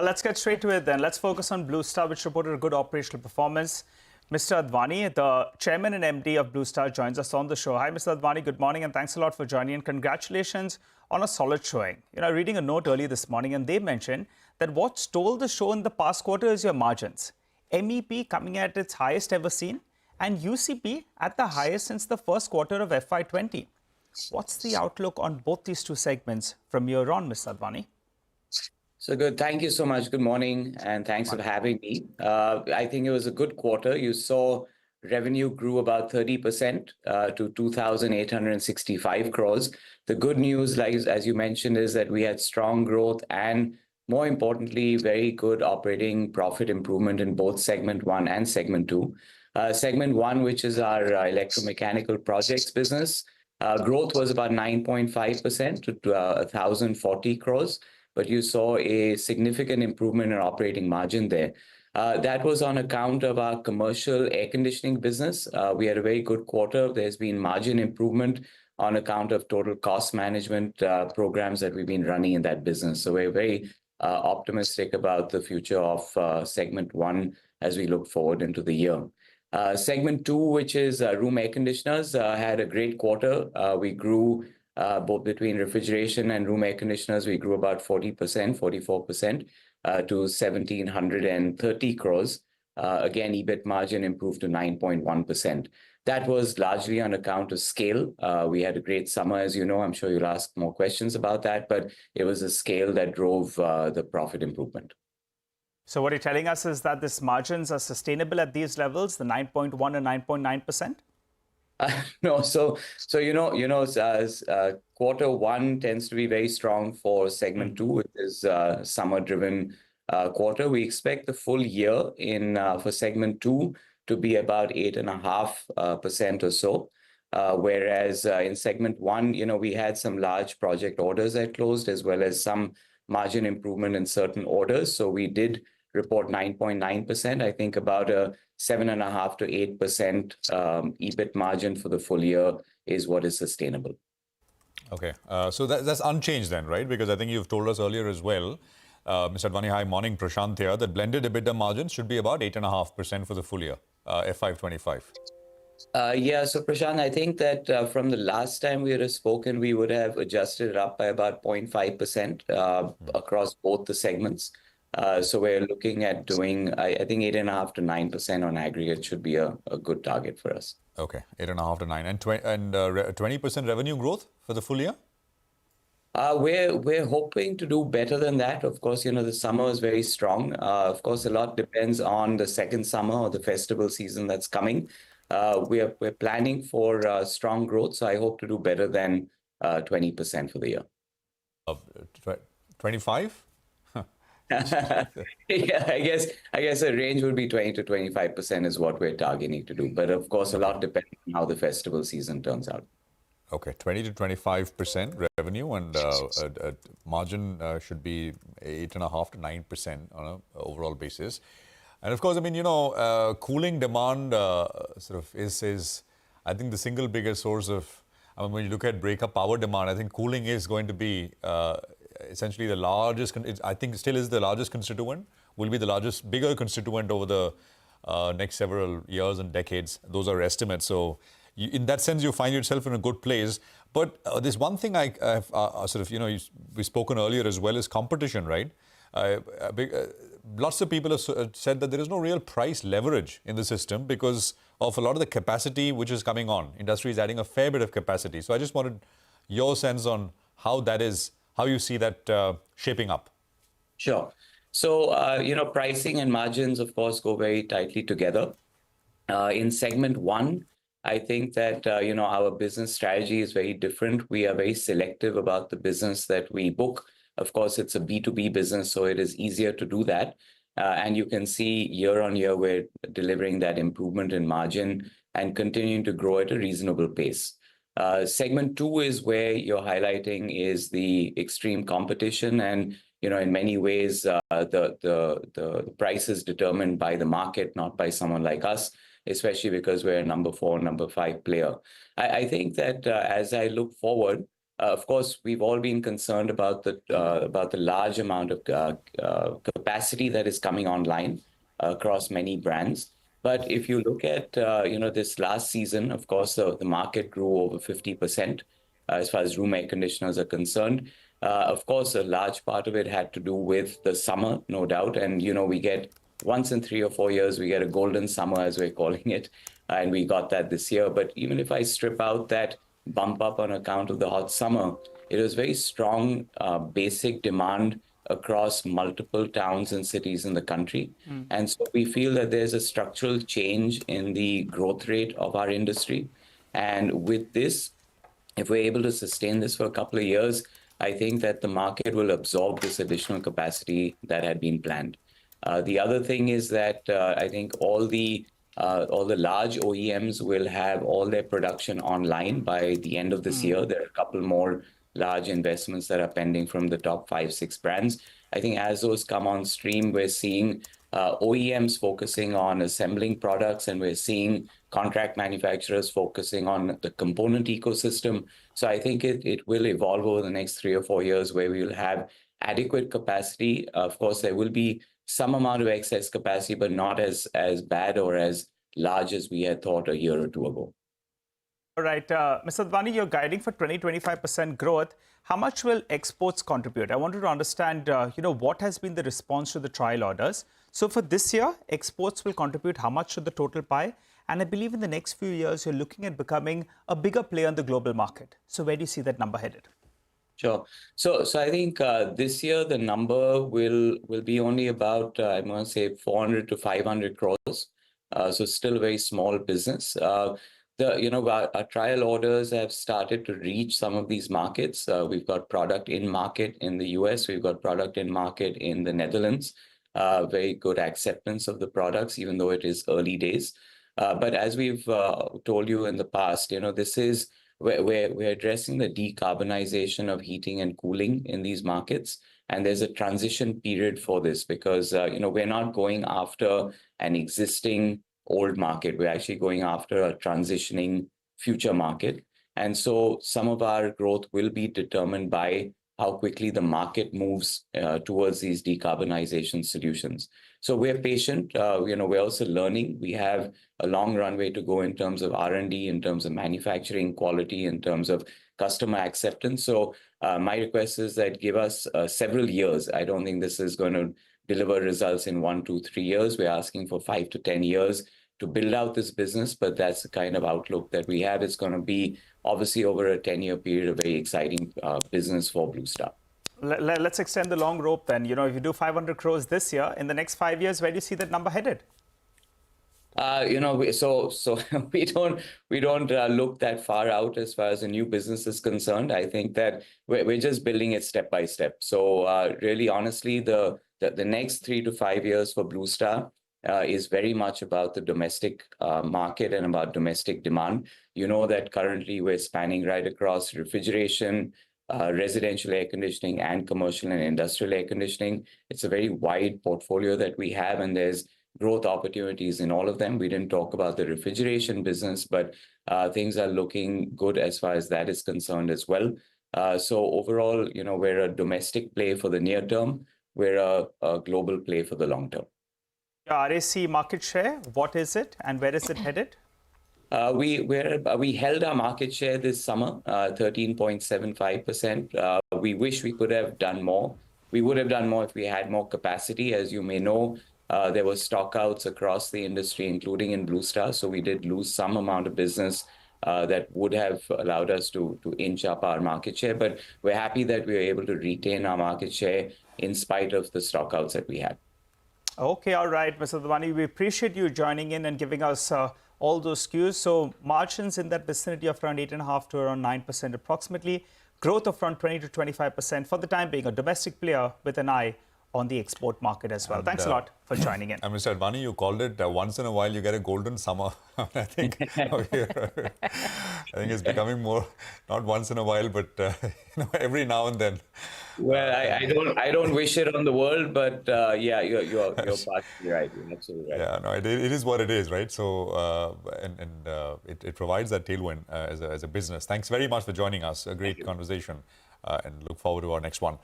Let's get straight to it then. Let's focus on Blue Star, which reported a good operational performance. Mr. Advani, the chairman and MD of Blue Star, joins us on the show. Hi, Mr. Advani. Good morning, and thanks a lot for joining. And congratulations on a solid showing. Reading a note early this morning, and they mentioned that what stole the show in the past quarter is your margins. MEP coming at its highest ever seen, and UCP at the highest since the first quarter of FY20. What's the outlook on both these two segments from here on, Mr. Advani? So good. Thank you so much. Good morning, and thanks for having me. I think it was a good quarter. You saw revenue grew about 30% to 2,865 crores. The good news, as you mentioned, is that we had strong growth and, more importantly, very good operating profit improvement in both segment one and segment two. Segment one, which is our electromechanical projects business, growth was about 9.5% to 1,040 crores. But you saw a significant improvement in operating margin there. That was on account of our commercial air conditioning business. We had a very good quarter. There's been margin improvement on account of total cost management programs that we've been running in that business. So we're very optimistic about the future of segment one as we look forward into the year. Segment two, which is room air conditioners, had a great quarter. We grew both between refrigeration and room air conditioners. We grew about 40%, 44% to 1,730 crores. Again, EBIT margin improved to 9.1%. That was largely on account of scale. We had a great summer, as you know. I'm sure you'll ask more questions about that, but it was a scale that drove the profit improvement. So what you're telling us is that these margins are sustainable at these levels, the 9.1 and 9.9%? No, quarter one tends to be very strong for segment two, which is summer-driven quarter. We expect the full year for segment two to be about 8.5% or so. Whereas in segment one, we had some large project orders that closed, as well as some margin improvement in certain orders. So we did report 9.9%. I think about a 7.5 to 8% EBIT margin for the full year is what is sustainable. Okay, so that's unchanged then, right? Because I think you've told us earlier as well, Mr. Advani, hi, morning, Prashant here, that blended EBITDA margin should be about 8.5% for the full year, FY25. Yeah, so Prashant, I think that from the last time we had spoken, we would have adjusted it up by about 0.5% across both the segments. So we're looking at doing, I think, 8.5 to 9% on aggregate should be a good target for us. Okay, 8.5 to 9. And 20% revenue growth for the full year? We're hoping to do better than that. Of course, the summer is very strong. Of course, a lot depends on the second summer or the festival season that's coming. We're planning for strong growth, so I hope to do better than 20% for the year. 25? Yeah, I guess a range would be 20 to 25% is what we're targeting to do. But of course, a lot depends on how the festival season turns out. Okay, 20 to 25% revenue, and margin should be 8.5 to 9% on an overall basis. And of course, I mean, cooling demand sort of is, I think, the single biggest source of, when you look at breakup power demand, I think cooling is going to be essentially the largest, I think still is the largest constituent, will be the largest, bigger constituent over the next several years and decades. Those are estimates. So in that sense, you find yourself in a good place. But there's one thing I've we've spoken earlier as well, is competition, right? Lots of people have said that there is no real price leverage in the system because of a lot of the capacity which is coming on. Industry is adding a fair bit of capacity. So I just wanted your sense on how that is, how you see that shaping up. Sure. So, pricing and margins, of course, go very tightly together. In segment one, I think that, our business strategy is very different. We are very selective about the business that we book. Of course, it's a B2B business, so it is easier to do that. And you can see year on year, we're delivering that improvement in margin and continuing to grow at a reasonable pace. Segment two is where you're highlighting is the extreme competition. And, in many ways, the price is determined by the market, not by someone like us, especially because we're a number 4, number 5 player. I think that as I look forward, Of course, we've all been concerned about the large amount of capacity that is coming online across many brands. But if you look at this last season, of course, the market grew over 50% as far as room air conditioners are concerned. Of course, a large part of it had to do with the summer, no doubt. And we get once in 3 or 4 years, we get a golden summer, as we're calling it, and we got that this year. But even if I strip out that bump up on account of the hot summer, it was very strong basic demand across multiple towns and cities in the country. And so we feel that there's a structural change in the growth rate of our industry. And with this, if we're able to sustain this for a couple of years, I think that the market will absorb this additional capacity that had been planned. The other thing is that I think all the large OEMs will have all their production online by the end of this year. There are a couple more large investments that are pending from the top 5, 6 brands. I think as those come on stream, we're seeing OEMs focusing on assembling products, and we're seeing contract manufacturers focusing on the component ecosystem. So I think it will evolve over the next 3 or 4 years, where we will have adequate capacity. Of course, there will be some amount of excess capacity, but not as bad or as large as we had thought a year or two ago. All right, Mr. Advani, you're guiding for 20-25% growth. How much will exports contribute? I wanted to understand, what has been the response to the trial orders. So for this year, exports will contribute how much to the total pie? And I believe in the next few years, you're looking at becoming a bigger player in the global market. So where do you see that number headed? Sure. So I think this year the number will be only about, I'm going to say 400 to 500 crores. So still a very small business. Our trial orders have started to reach some of these markets. We've got product in market in the US. We've got product in market in the Netherlands. Very good acceptance of the products, even though it is early days. But as we've told you in the past, this is we're addressing the decarbonization of heating and cooling in these markets. And there's a transition period for this because, we're not going after an existing old market. We're actually going after a transitioning future market. And so some of our growth will be determined by how quickly the market moves towards these decarbonization solutions. So we're patient. We're also learning. We have a long runway to go in terms of R&D, in terms of manufacturing quality, in terms of customer acceptance. So my request is that give us several years. I don't think this is going to deliver results in 1, 2, 3 years. We're asking for 5 to 10 years to build out this business, but that's the kind of outlook that we have. It's going to be obviously over a 10-year period, a very exciting business for Blue Star. Let's extend the long rope then. If you do 500 crores this year, in the next 5 years, where do you see that number headed? So we don't look that far out as far as a new business is concerned. I think that we're just building it step by step. So really, honestly, the next 3 to 5 years for Blue Star is very much about the domestic market and about domestic demand. You know that currently we're spanning right across refrigeration, residential air conditioning, and commercial and industrial air conditioning. It's a very wide portfolio that we have, and there's growth opportunities in all of them. We didn't talk about the refrigeration business, but things are looking good as far as that is concerned as well. So overall, we're a domestic play for the near term. We're a global play for the long term. RAC market share, what is it and where is it headed? We held our market share this summer, 13.75%. We wish we could have done more. We would have done more if we had more capacity. As you may know, there were stockouts across the industry, including in Blue Star. So we did lose some amount of business that would have allowed us to inch up our market share. But we're happy that we were able to retain our market share in spite of the stockouts that we had. Okay, all right, Mr. Advani, we appreciate you joining in and giving us all those cues. So margins in that vicinity of around 8.5% to around 9% approximately. Growth of around 20 to 25% for the time being, a domestic player with an eye on the export market as well. Thanks a lot for joining in. And Mr. Advani, you called it once in a while you get a golden summer. I think it's becoming more, not once in a while, but every now and then. Well, I don't wish it on the world, but yeah, you're partially right. You're absolutely right. Yeah, no, it is what it is, right? So, it provides that tailwind as a business. Thanks very much for joining us. A great conversation, and look forward to our next one.